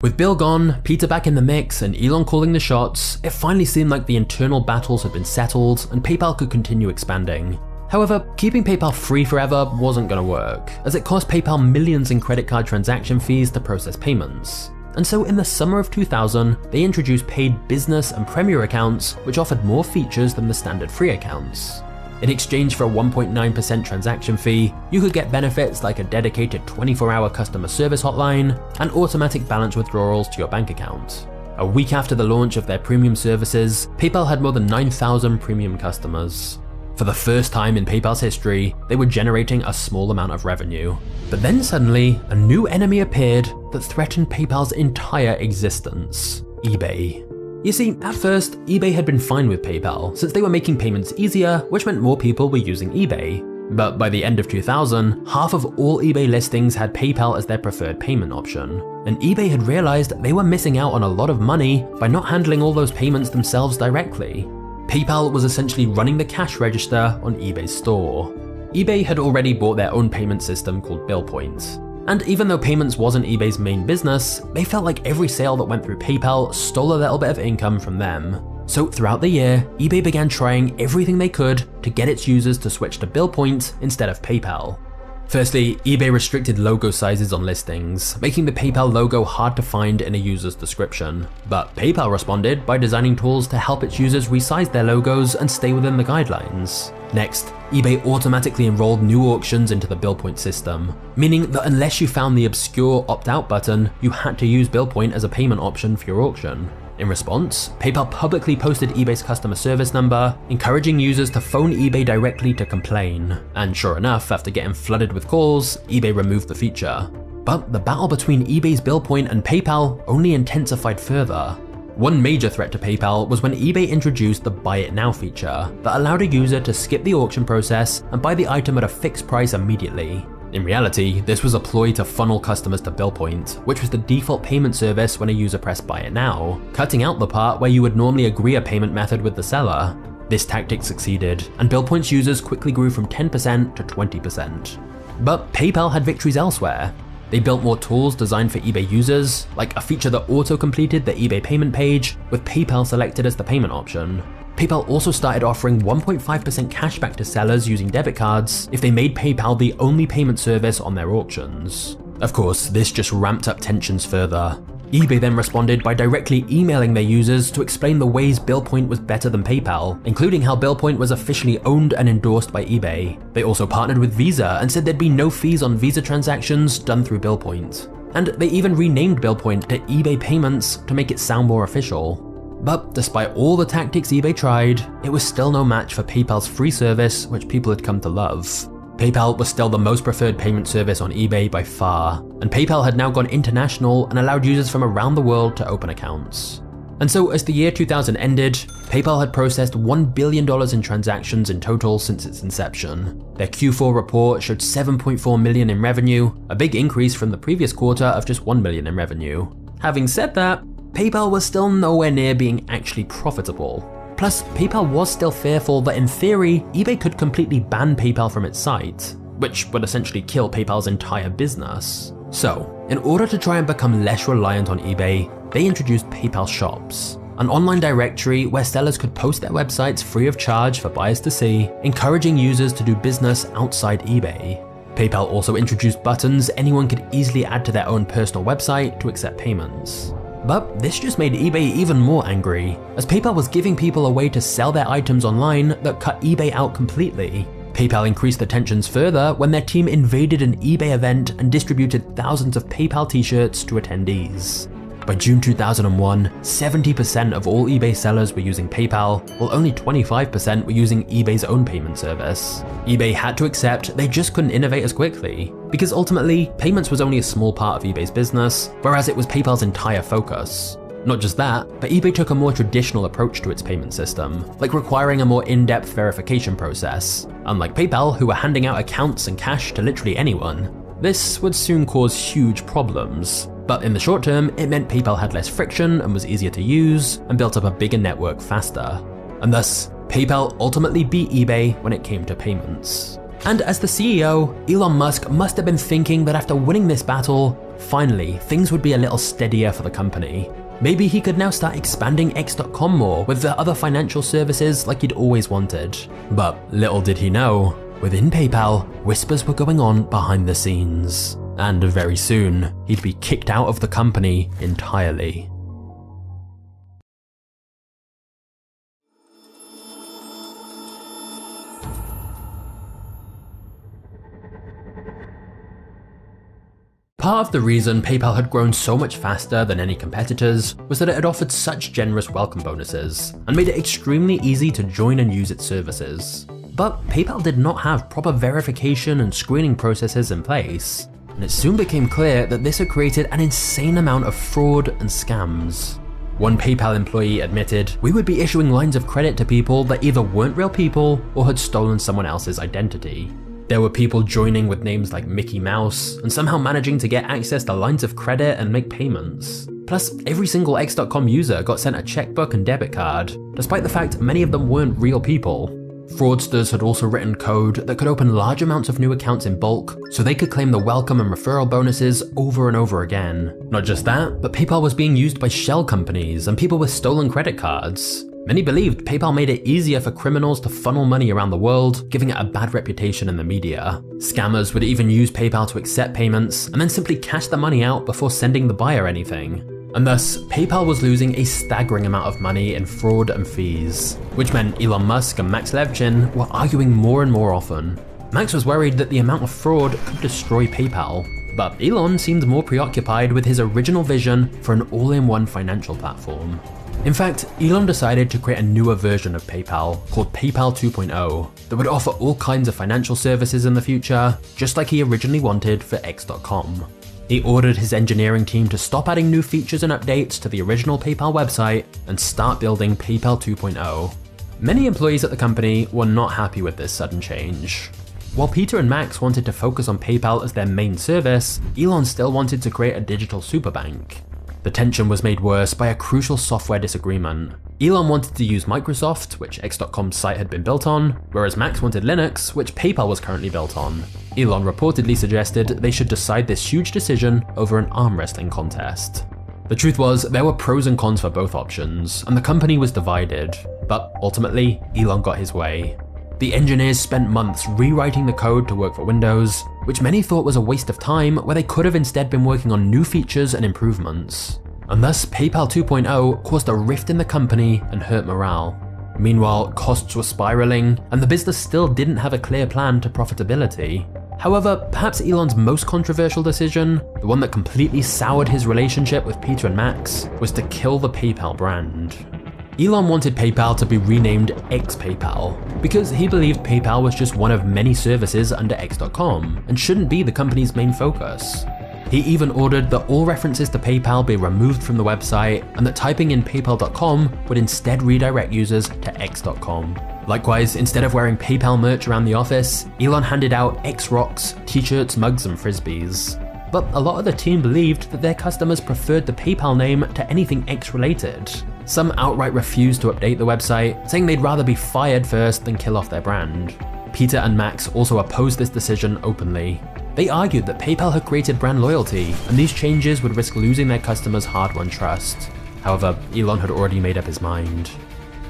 With Bill gone, Peter back in the mix, and Elon calling the shots, it finally seemed like the internal battles had been settled and PayPal could continue expanding. However, keeping PayPal free forever wasn't going to work, as it cost PayPal millions in credit card transaction fees to process payments. And so in the summer of 2000, they introduced paid business and premier accounts, which offered more features than the standard free accounts. In exchange for a 1.9% transaction fee, you could get benefits like a dedicated 24-hour customer service hotline and automatic balance withdrawals to your bank account. A week after the launch of their premium services, PayPal had more than 9,000 premium customers. For the first time in PayPal's history, they were generating a small amount of revenue. But then suddenly, a new enemy appeared that threatened PayPal's entire existence: eBay. You see, at first, eBay had been fine with PayPal since they were making payments easier, which meant more people were using eBay. But by the end of 2000, half of all eBay listings had PayPal as their preferred payment option. And eBay had realized they were missing out on a lot of money by not handling all those payments themselves directly. PayPal was essentially running the cash register on eBay's store. eBay had already bought their own payment system called BillPoint. And even though payments wasn't eBay's main business, they felt like every sale that went through PayPal stole a little bit of income from them. So throughout the year, eBay began trying everything they could to get its users to switch to BillPoint instead of PayPal. Firstly, eBay restricted logo sizes on listings, making the PayPal logo hard to find in a user's description. But PayPal responded by designing tools to help its users resize their logos and stay within the guidelines. Next, eBay automatically enrolled new auctions into the BillPoint system, meaning that unless you found the obscure opt-out button, you had to use BillPoint as a payment option for your auction. In response, PayPal publicly posted eBay's customer service number, encouraging users to phone eBay directly to complain. And sure enough, after getting flooded with calls, eBay removed the feature. But the battle between eBay's BillPoint and PayPal only intensified further. One major threat to PayPal was when eBay introduced the Buy It Now feature that allowed a user to skip the auction process and buy the item at a fixed price immediately. In reality, this was a ploy to funnel customers to BillPoint, which was the default payment service when a user pressed Buy It Now, cutting out the part where you would normally agree a payment method with the seller. This tactic succeeded, and BillPoint's users quickly grew from 10% to 20%. But PayPal had victories elsewhere. They built more tools designed for eBay users, like a feature that auto-completed the eBay payment page with PayPal selected as the payment option. PayPal also started offering 1.5% cashback to sellers using debit cards if they made PayPal the only payment service on their auctions. Of course, this just ramped up tensions further. eBay then responded by directly emailing their users to explain the ways BillPoint was better than PayPal, including how BillPoint was officially owned and endorsed by eBay. They also partnered with Visa and said there'd be no fees on Visa transactions done through BillPoint. And they even renamed BillPoint to eBay Payments to make it sound more official. But despite all the tactics eBay tried, it was still no match for PayPal's free service, which people had come to love. PayPal was still the most preferred payment service on eBay by far, and PayPal had now gone international and allowed users from around the world to open accounts. And so as the year 2000 ended, PayPal had processed $1 billion in transactions in total since its inception. Their Q4 report showed $7.4 million in revenue, a big increase from the previous quarter of just $1 million in revenue. Having said that, PayPal was still nowhere near being actually profitable. Plus, PayPal was still fearful that in theory, eBay could completely ban PayPal from its site, which would essentially kill PayPal's entire business. So, in order to try and become less reliant on eBay, they introduced PayPal Shops, an online directory where sellers could post their websites free of charge for buyers to see, encouraging users to do business outside eBay. PayPal also introduced buttons anyone could easily add to their own personal website to accept payments. But this just made eBay even more angry, as PayPal was giving people a way to sell their items online that cut eBay out completely. PayPal increased the tensions further when their team invaded an eBay event and distributed thousands of PayPal t-shirts to attendees. By June 2001, 70% of all eBay sellers were using PayPal, while only 25% were using eBay's own payment service. eBay had to accept they just couldn't innovate as quickly, because ultimately, payments was only a small part of eBay's business, whereas it was PayPal's entire focus. Not just that, but eBay took a more traditional approach to its payment system, like requiring a more in-depth verification process. Unlike PayPal, who were handing out accounts and cash to literally anyone, this would soon cause huge problems. But in the short term, it meant PayPal had less friction and was easier to use, and built up a bigger network faster. And thus, PayPal ultimately beat eBay when it came to payments. And as the CEO, Elon Musk must have been thinking that after winning this battle, finally, things would be a little steadier for the company. Maybe he could now start expanding X.com more with the other financial services like he'd always wanted. But little did he know, within PayPal, whispers were going on behind the scenes. And very soon, he'd be kicked out of the company entirely. Part of the reason PayPal had grown so much faster than any competitors was that it had offered such generous welcome bonuses and made it extremely easy to join and use its services. But PayPal did not have proper verification and screening processes in place, and it soon became clear that this had created an insane amount of fraud and scams. One PayPal employee admitted, "We would be issuing lines of credit to people that either weren't real people or had stolen someone else's identity." There were people joining with names like Mickey Mouse and somehow managing to get access to lines of credit and make payments. Plus, every single X.com user got sent a checkbook and debit card, despite the fact many of them weren't real people. Fraudsters had also written code that could open large amounts of new accounts in bulk, so they could claim the welcome and referral bonuses over and over again. Not just that, but PayPal was being used by shell companies and people with stolen credit cards. Many believed PayPal made it easier for criminals to funnel money around the world, giving it a bad reputation in the media. Scammers would even use PayPal to accept payments and then simply cash the money out before sending the buyer anything. And thus, PayPal was losing a staggering amount of money in fraud and fees, which meant Elon Musk and Max Levchin were arguing more and more often. Max was worried that the amount of fraud could destroy PayPal, but Elon seemed more preoccupied with his original vision for an all-in-one financial platform. In fact, Elon decided to create a newer version of PayPal called PayPal 2.0 that would offer all kinds of financial services in the future, just like he originally wanted for X.com. He ordered his engineering team to stop adding new features and updates to the original PayPal website and start building PayPal 2.0. Many employees at the company were not happy with this sudden change. While Peter and Max wanted to focus on PayPal as their main service, Elon still wanted to create a digital superbank. The tension was made worse by a crucial software disagreement. Elon wanted to use Microsoft, which X.com's site had been built on, whereas Max wanted Linux, which PayPal was currently built on. Elon reportedly suggested they should decide this huge decision over an arm wrestling contest. The truth was, there were pros and cons for both options, and the company was divided, but ultimately, Elon got his way. The engineers spent months rewriting the code to work for Windows, which many thought was a waste of time where they could have instead been working on new features and improvements. And thus, PayPal 2.0 caused a rift in the company and hurt morale. Meanwhile, costs were spiraling, and the business still didn't have a clear plan to profitability. However, perhaps Elon's most controversial decision, the one that completely soured his relationship with Peter and Max, was to kill the PayPal brand. Elon wanted PayPal to be renamed X-PayPal because he believed PayPal was just one of many services under X.com and shouldn't be the company's main focus. He even ordered that all references to PayPal be removed from the website and that typing in paypal.com would instead redirect users to X.com. Likewise, instead of wearing PayPal merch around the office, Elon handed out X-Rocks, t-shirts, mugs, and frisbees. But a lot of the team believed that their customers preferred the PayPal name to anything X-related. Some outright refused to update the website, saying they'd rather be fired first than kill off their brand. Peter and Max also opposed this decision openly. They argued that PayPal had created brand loyalty, and these changes would risk losing their customers' hard-won trust. However, Elon had already made up his mind.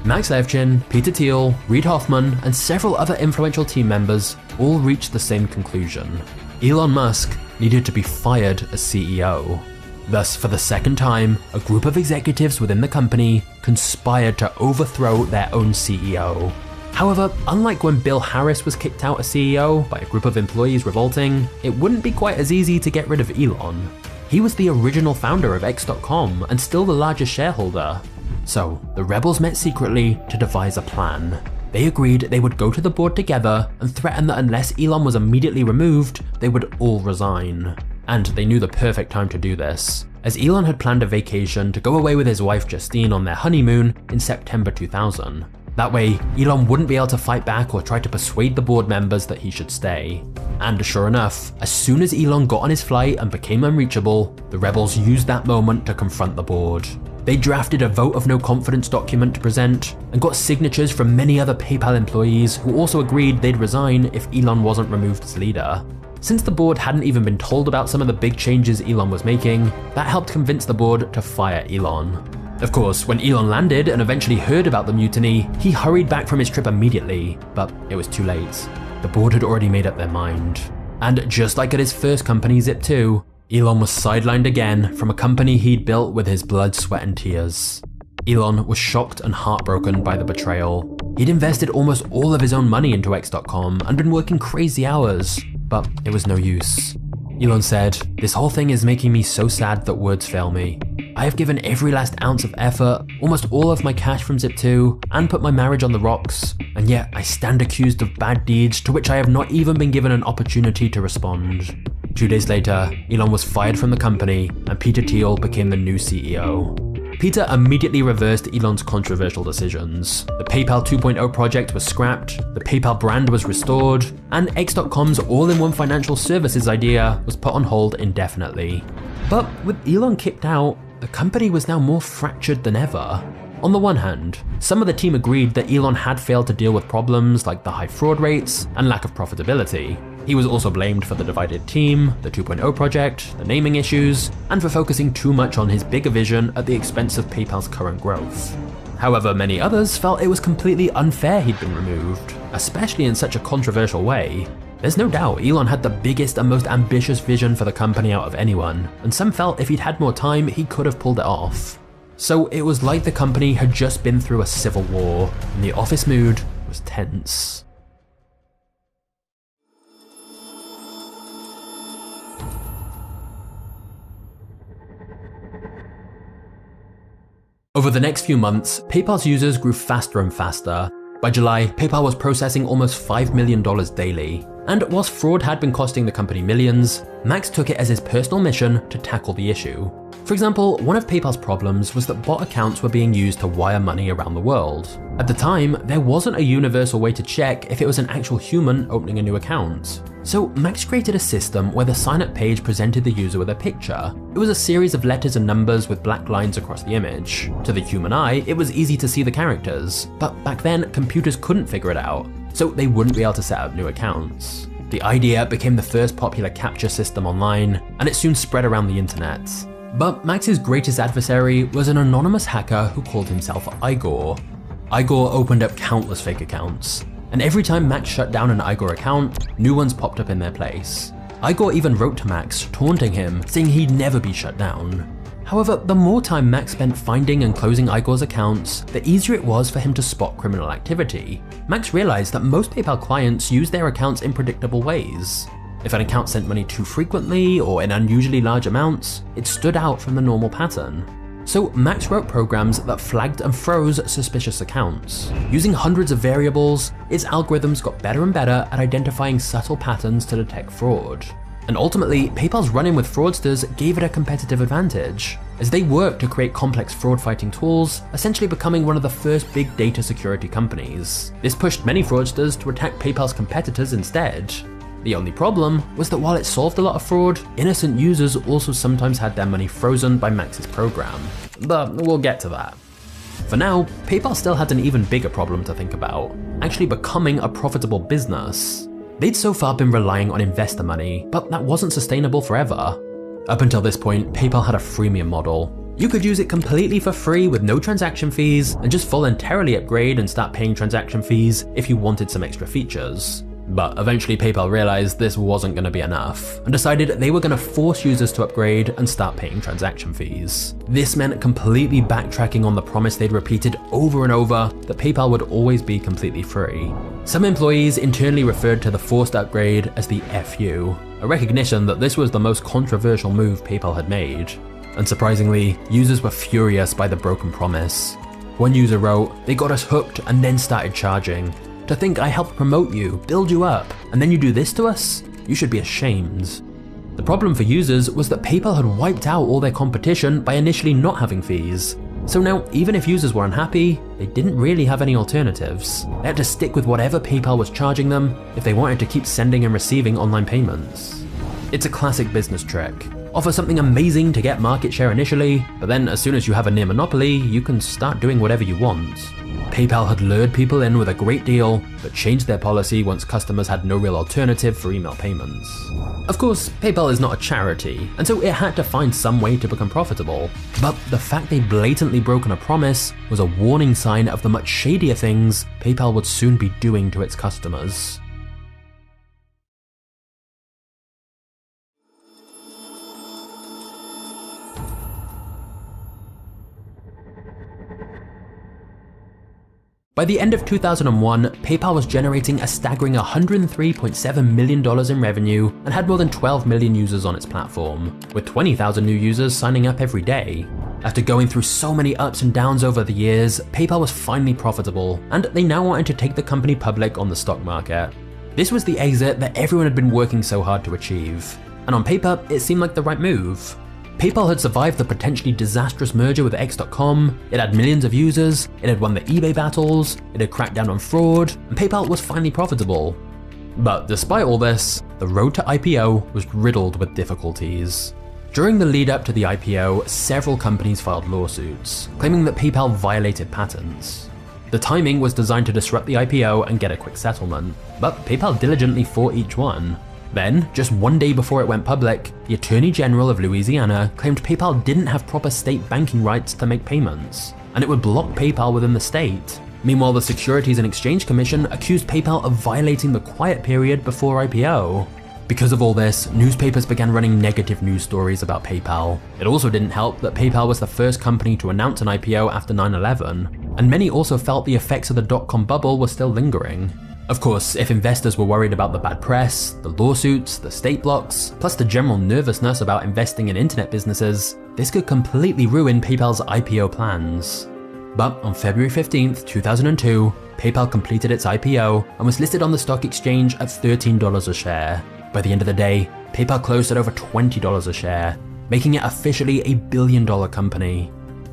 Max Levchin, Peter Thiel, Reid Hoffman, and several other influential team members all reached the same conclusion. Elon Musk needed to be fired as CEO. Thus, for the second time, a group of executives within the company conspired to overthrow their own CEO. However, unlike when Bill Harris was kicked out as CEO by a group of employees revolting, it wouldn't be quite as easy to get rid of Elon. He was the original founder of X.com and still the largest shareholder. So, the rebels met secretly to devise a plan. They agreed they would go to the board together and threaten that unless Elon was immediately removed, they would all resign. And they knew the perfect time to do this, as Elon had planned a vacation to go away with his wife Justine on their honeymoon in September 2000. That way, Elon wouldn't be able to fight back or try to persuade the board members that he should stay. And sure enough, as soon as Elon got on his flight and became unreachable, the rebels used that moment to confront the board. They drafted a vote of no confidence document to present and got signatures from many other PayPal employees who also agreed they'd resign if Elon wasn't removed as leader. Since the board hadn't even been told about some of the big changes Elon was making, that helped convince the board to fire Elon. Of course, when Elon landed and eventually heard about the mutiny, he hurried back from his trip immediately, but it was too late. The board had already made up their mind. And just like at his first company, Zip2, Elon was sidelined again from a company he'd built with his blood, sweat, and tears. Elon was shocked and heartbroken by the betrayal. He'd invested almost all of his own money into X.com and been working crazy hours, but it was no use. Elon said, "This whole thing is making me so sad that words fail me. I have given every last ounce of effort, almost all of my cash from Zip2, and put my marriage on the rocks, and yet I stand accused of bad deeds to which I have not even been given an opportunity to respond." 2 days later, Elon was fired from the company, and Peter Thiel became the new CEO. Peter immediately reversed Elon's controversial decisions. The PayPal 2.0 project was scrapped, the PayPal brand was restored, and X.com's all-in-one financial services idea was put on hold indefinitely. But with Elon kicked out, the company was now more fractured than ever. On the one hand, some of the team agreed that Elon had failed to deal with problems like the high fraud rates and lack of profitability. He was also blamed for the divided team, the 2.0 project, the naming issues, and for focusing too much on his bigger vision at the expense of PayPal's current growth. However, many others felt it was completely unfair he'd been removed, especially in such a controversial way. There's no doubt Elon had the biggest and most ambitious vision for the company out of anyone, and some felt if he'd had more time, he could have pulled it off. So it was like the company had just been through a civil war, and the office mood was tense. Over the next few months, PayPal's users grew faster and faster. By July, PayPal was processing almost $5 million daily. And whilst fraud had been costing the company millions, Max took it as his personal mission to tackle the issue. For example, one of PayPal's problems was that bot accounts were being used to wire money around the world. At the time, there wasn't a universal way to check if it was an actual human opening a new account. So Max created a system where the sign-up page presented the user with a picture. It was a series of letters and numbers with black lines across the image. To the human eye, it was easy to see the characters, but back then, computers couldn't figure it out, so they wouldn't be able to set up new accounts. The idea became the first popular captcha system online, and it soon spread around the internet. But Max's greatest adversary was an anonymous hacker who called himself Igor. Igor opened up countless fake accounts, and every time Max shut down an Igor account, new ones popped up in their place. Igor even wrote to Max, taunting him, saying he'd never be shut down. However, the more time Max spent finding and closing Igor's accounts, the easier it was for him to spot criminal activity. Max realized that most PayPal clients use their accounts in predictable ways. If an account sent money too frequently or in unusually large amounts, it stood out from the normal pattern. So Max wrote programs that flagged and froze suspicious accounts. Using hundreds of variables, its algorithms got better and better at identifying subtle patterns to detect fraud. And ultimately, PayPal's run-in with fraudsters gave it a competitive advantage, as they worked to create complex fraud-fighting tools, essentially becoming one of the first big data security companies. This pushed many fraudsters to attack PayPal's competitors instead. The only problem was that while it solved a lot of fraud, innocent users also sometimes had their money frozen by Max's program. But we'll get to that. For now, PayPal still had an even bigger problem to think about, actually becoming a profitable business. They'd so far been relying on investor money, but that wasn't sustainable forever. Up until this point, PayPal had a freemium model. You could use it completely for free with no transaction fees and just voluntarily upgrade and start paying transaction fees if you wanted some extra features. But eventually PayPal realized this wasn't going to be enough and decided they were going to force users to upgrade and start paying transaction fees. This meant completely backtracking on the promise they'd repeated over and over that PayPal would always be completely free. Some employees internally referred to the forced upgrade as the FU, a recognition that this was the most controversial move PayPal had made. Unsurprisingly, users were furious by the broken promise. One user wrote, "They got us hooked and then started charging. To think I helped promote you, build you up, and then you do this to us? You should be ashamed." The problem for users was that PayPal had wiped out all their competition by initially not having fees. So now, even if users were unhappy, they didn't really have any alternatives. They had to stick with whatever PayPal was charging them if they wanted to keep sending and receiving online payments. It's a classic business trick. Offer something amazing to get market share initially, but then as soon as you have a near monopoly, you can start doing whatever you want. PayPal had lured people in with a great deal, but changed their policy once customers had no real alternative for email payments. Of course, PayPal is not a charity, and so it had to find some way to become profitable. But the fact they'd blatantly broken a promise was a warning sign of the much shadier things PayPal would soon be doing to its customers. By the end of 2001, PayPal was generating a staggering $103.7 million in revenue and had more than 12 million users on its platform, with 20,000 new users signing up every day. After going through so many ups and downs over the years, PayPal was finally profitable, and they now wanted to take the company public on the stock market. This was the exit that everyone had been working so hard to achieve, and on paper, it seemed like the right move. PayPal had survived the potentially disastrous merger with X.com, it had millions of users, it had won the eBay battles, it had cracked down on fraud, and PayPal was finally profitable. But despite all this, the road to IPO was riddled with difficulties. During the lead up to the IPO, several companies filed lawsuits, claiming that PayPal violated patents. The timing was designed to disrupt the IPO and get a quick settlement, but PayPal diligently fought each one. Then, just one day before it went public, the Attorney General of Louisiana claimed PayPal didn't have proper state banking rights to make payments, and it would block PayPal within the state. Meanwhile, the Securities and Exchange Commission accused PayPal of violating the quiet period before IPO. Because of all this, newspapers began running negative news stories about PayPal. It also didn't help that PayPal was the first company to announce an IPO after 9/11, and many also felt the effects of the dot-com bubble were still lingering. Of course, if investors were worried about the bad press, the lawsuits, the state blocks, plus the general nervousness about investing in internet businesses, this could completely ruin PayPal's IPO plans. But on February 15th, 2002, PayPal completed its IPO and was listed on the stock exchange at $13 a share. By the end of the day, PayPal closed at over $20 a share, making it officially a billion-dollar company.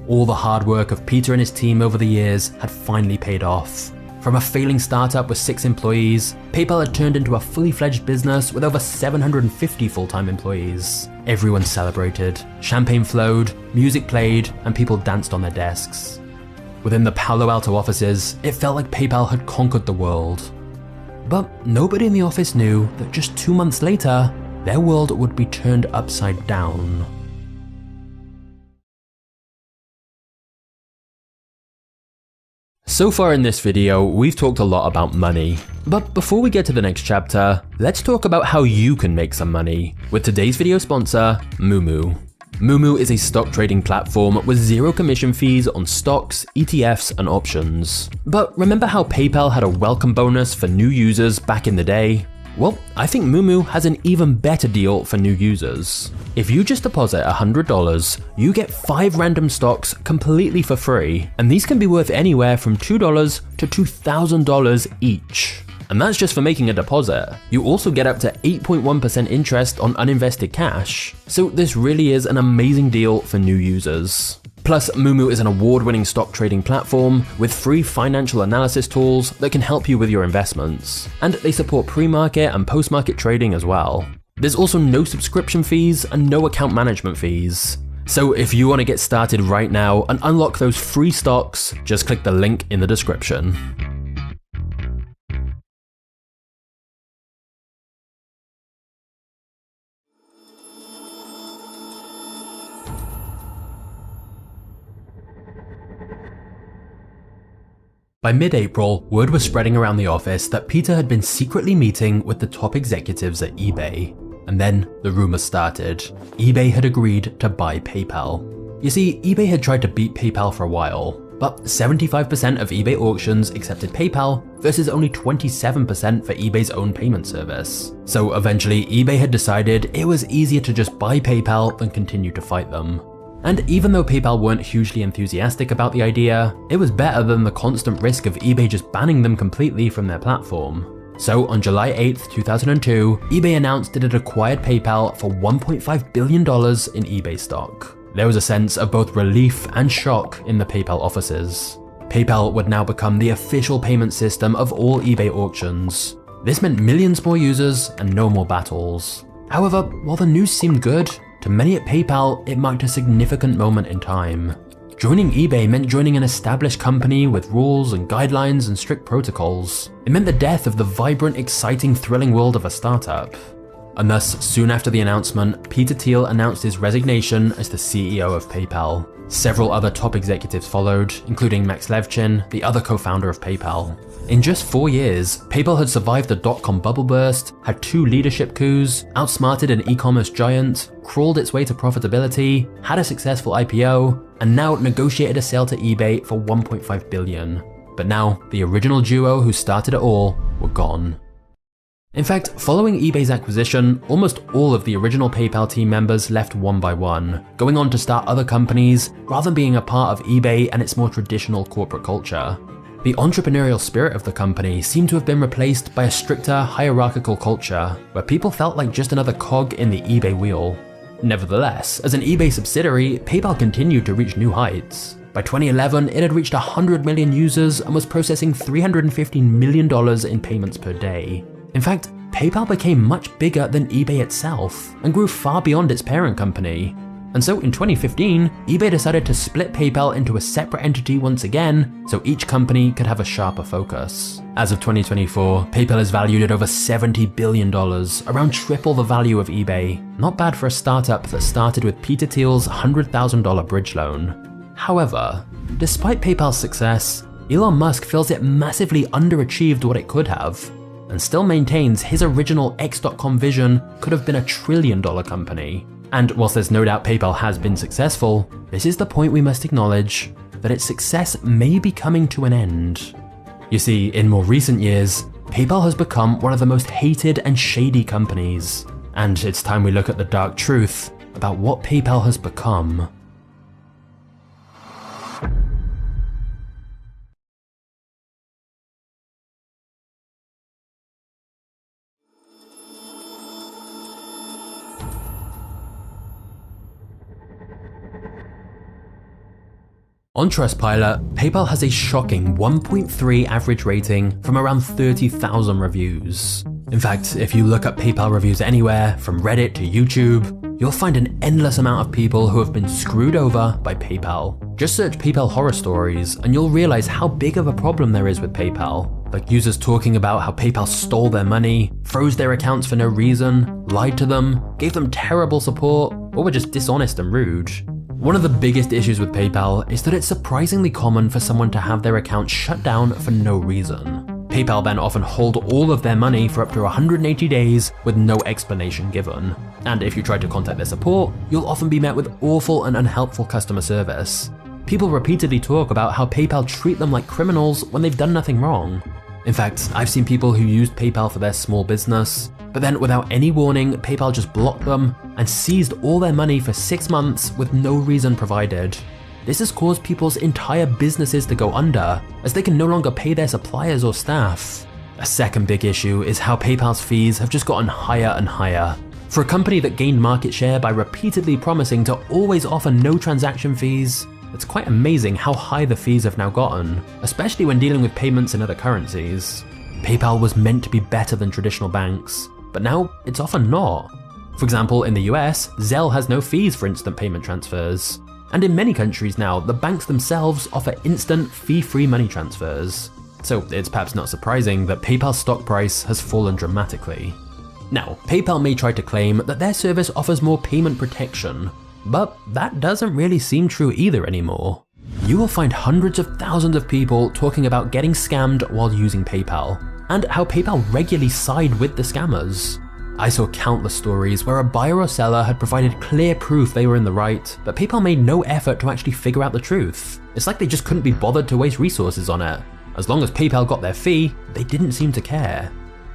All the hard work of Peter and his team over the years had finally paid off. From a failing startup with 6 employees, PayPal had turned into a fully fledged business with over 750 full-time employees. Everyone celebrated, champagne flowed, music played, and people danced on their desks. Within the Palo Alto offices, it felt like PayPal had conquered the world. But nobody in the office knew that just 2 months later, their world would be turned upside down. So far in this video, we've talked a lot about money. But before we get to the next chapter, let's talk about how you can make some money with today's video sponsor, Moomoo. Moomoo is a stock trading platform with 0 commission fees on stocks, ETFs, and options. But remember how PayPal had a welcome bonus for new users back in the day? Well, I think Moomoo has an even better deal for new users. If you just deposit $100, you get 5 random stocks completely for free, and these can be worth anywhere from $2 to $2,000 each. And that's just for making a deposit. You also get up to 8.1% interest on uninvested cash. So this really is an amazing deal for new users. Plus, Moomoo is an award-winning stock trading platform with free financial analysis tools that can help you with your investments. And they support pre-market and post-market trading as well. There's also no subscription fees and no account management fees. So if you want to get started right now and unlock those free stocks, just click the link in the description. By mid-April, word was spreading around the office that Peter had been secretly meeting with the top executives at eBay. And then the rumors started. eBay had agreed to buy PayPal. You see, eBay had tried to beat PayPal for a while, but 75% of eBay auctions accepted PayPal versus only 27% for eBay's own payment service. So eventually, eBay had decided it was easier to just buy PayPal than continue to fight them. And even though PayPal weren't hugely enthusiastic about the idea, it was better than the constant risk of eBay just banning them completely from their platform. So on July 8th, 2002, eBay announced it had acquired PayPal for $1.5 billion in eBay stock. There was a sense of both relief and shock in the PayPal offices. PayPal would now become the official payment system of all eBay auctions. This meant millions more users and no more battles. However, while the news seemed good, to many at PayPal, it marked a significant moment in time. Joining eBay meant joining an established company with rules and guidelines and strict protocols. It meant the death of the vibrant, exciting, thrilling world of a startup. And thus, soon after the announcement, Peter Thiel announced his resignation as the CEO of PayPal. Several other top executives followed, including Max Levchin, the other co-founder of PayPal. In just 4 years, PayPal had survived the dot-com bubble burst, had 2 leadership coups, outsmarted an e-commerce giant, crawled its way to profitability, had a successful IPO, and now negotiated a sale to eBay for $1.5 billion. But now, the original duo who started it all were gone. In fact, following eBay's acquisition, almost all of the original PayPal team members left one by one, going on to start other companies rather than being a part of eBay and its more traditional corporate culture. The entrepreneurial spirit of the company seemed to have been replaced by a stricter, hierarchical culture, where people felt like just another cog in the eBay wheel. Nevertheless, as an eBay subsidiary, PayPal continued to reach new heights. By 2011, it had reached 100 million users and was processing $315 million in payments per day. In fact, PayPal became much bigger than eBay itself and grew far beyond its parent company. And so in 2015, eBay decided to split PayPal into a separate entity once again, so each company could have a sharper focus. As of 2024, PayPal is valued at over $70 billion, around triple the value of eBay. Not bad for a startup that started with Peter Thiel's $100,000 bridge loan. However, despite PayPal's success, Elon Musk feels it massively underachieved what it could have, and still maintains his original X.com vision could have been a $1 trillion company. And whilst there's no doubt PayPal has been successful, this is the point we must acknowledge, that its success may be coming to an end. You see, in more recent years, PayPal has become one of the most hated and shady companies, and it's time we look at the dark truth about what PayPal has become. On Trustpilot, PayPal has a shocking 1.3 average rating from around 30,000 reviews. In fact, if you look up PayPal reviews anywhere, from Reddit to YouTube, you'll find an endless amount of people who have been screwed over by PayPal. Just search PayPal horror stories and you'll realize how big of a problem there is with PayPal. Like users talking about how PayPal stole their money, froze their accounts for no reason, lied to them, gave them terrible support, or were just dishonest and rude. One of the biggest issues with PayPal is that it's surprisingly common for someone to have their account shut down for no reason. PayPal then often hold all of their money for up to 180 days with no explanation given. And if you try to contact their support, you'll often be met with awful and unhelpful customer service. People repeatedly talk about how PayPal treat them like criminals when they've done nothing wrong. In fact, I've seen people who used PayPal for their small business, but then without any warning, PayPal just blocked them and seized all their money for 6 months with no reason provided. This has caused people's entire businesses to go under, as they can no longer pay their suppliers or staff. A second big issue is how PayPal's fees have just gotten higher and higher. For a company that gained market share by repeatedly promising to always offer no transaction fees, it's quite amazing how high the fees have now gotten, especially when dealing with payments in other currencies. PayPal was meant to be better than traditional banks, but now it's often not. For example, in the US, Zelle has no fees for instant payment transfers. And in many countries now, the banks themselves offer instant, fee-free money transfers. So it's perhaps not surprising that PayPal's stock price has fallen dramatically. Now, PayPal may try to claim that their service offers more payment protection, but that doesn't really seem true either anymore. You will find hundreds of thousands of people talking about getting scammed while using PayPal, and how PayPal regularly side with the scammers. I saw countless stories where a buyer or seller had provided clear proof they were in the right, but PayPal made no effort to actually figure out the truth. It's like they just couldn't be bothered to waste resources on it. As long as PayPal got their fee, they didn't seem to care.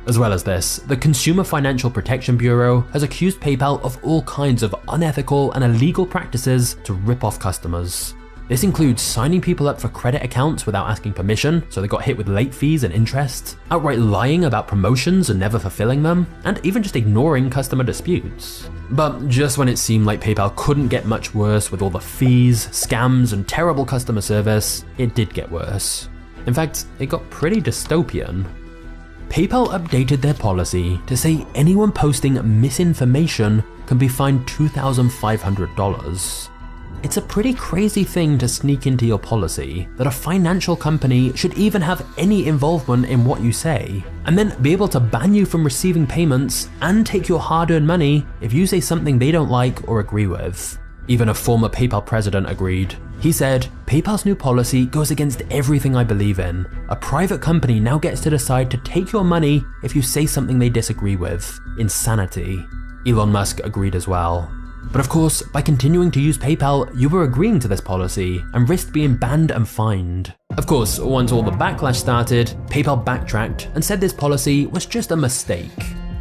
As well as this, the Consumer Financial Protection Bureau has accused PayPal of all kinds of unethical and illegal practices to rip off customers. This includes signing people up for credit accounts without asking permission, so they got hit with late fees and interest, outright lying about promotions and never fulfilling them, and even just ignoring customer disputes. But just when it seemed like PayPal couldn't get much worse with all the fees, scams, and terrible customer service, it did get worse. In fact, it got pretty dystopian. PayPal updated their policy to say anyone posting misinformation can be fined $2,500. It's a pretty crazy thing to sneak into your policy, that a financial company should even have any involvement in what you say, and then be able to ban you from receiving payments and take your hard-earned money if you say something they don't like or agree with. Even a former PayPal president agreed. He said, "PayPal's new policy goes against everything I believe in. A private company now gets to decide to take your money if you say something they disagree with. Insanity." Elon Musk agreed as well. But of course, by continuing to use PayPal, you were agreeing to this policy and risked being banned and fined. Of course, once all the backlash started, PayPal backtracked and said this policy was just a mistake.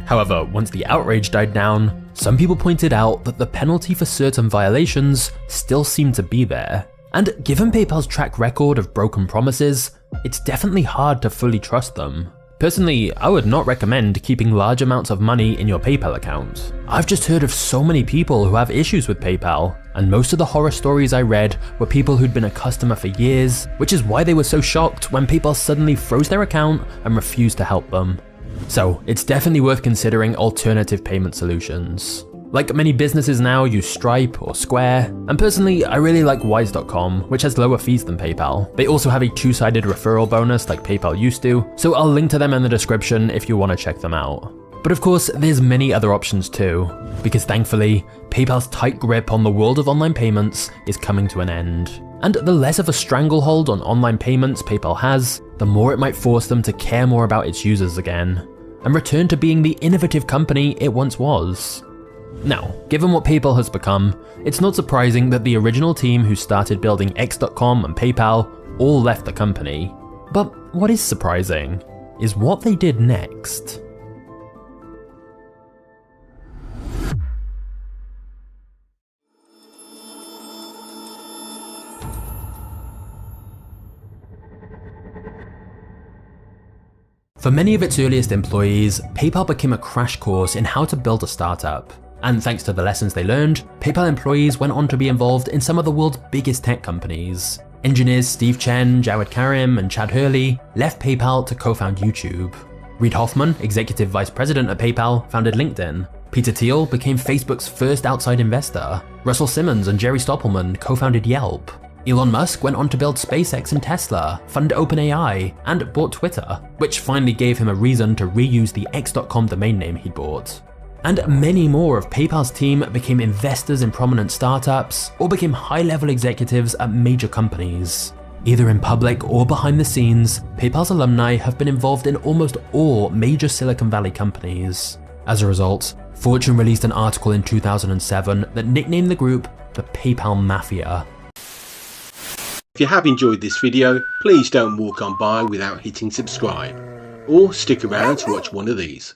However, once the outrage died down, some people pointed out that the penalty for certain violations still seemed to be there. And given PayPal's track record of broken promises, it's definitely hard to fully trust them. Personally, I would not recommend keeping large amounts of money in your PayPal account. I've just heard of so many people who have issues with PayPal, and most of the horror stories I read were people who'd been a customer for years, which is why they were so shocked when PayPal suddenly froze their account and refused to help them. So it's definitely worth considering alternative payment solutions. Like many businesses now use Stripe or Square, and personally I really like Wise.com, which has lower fees than PayPal. They also have a two-sided referral bonus like PayPal used to, so I'll link to them in the description if you want to check them out. But of course, there's many other options too, because thankfully, PayPal's tight grip on the world of online payments is coming to an end. And the less of a stranglehold on online payments PayPal has, the more it might force them to care more about its users again, and return to being the innovative company it once was. Now, given what PayPal has become, it's not surprising that the original team who started building X.com and PayPal all left the company. But what is surprising is what they did next. For many of its earliest employees, PayPal became a crash course in how to build a startup. And thanks to the lessons they learned, PayPal employees went on to be involved in some of the world's biggest tech companies. Engineers Steve Chen, Jawed Karim, and Chad Hurley left PayPal to co-found YouTube. Reid Hoffman, executive vice president at PayPal, founded LinkedIn. Peter Thiel became Facebook's first outside investor. Russell Simmons and Jerry Stoppelman co-founded Yelp. Elon Musk went on to build SpaceX and Tesla, fund OpenAI, and bought Twitter, which finally gave him a reason to reuse the X.com domain name he'd bought. And many more of PayPal's team became investors in prominent startups or became high-level executives at major companies. Either in public or behind the scenes, PayPal's alumni have been involved in almost all major Silicon Valley companies. As a result, Fortune released an article in 2007 that nicknamed the group the PayPal Mafia. If you have enjoyed this video, please don't walk on by without hitting subscribe, or stick around to watch one of these.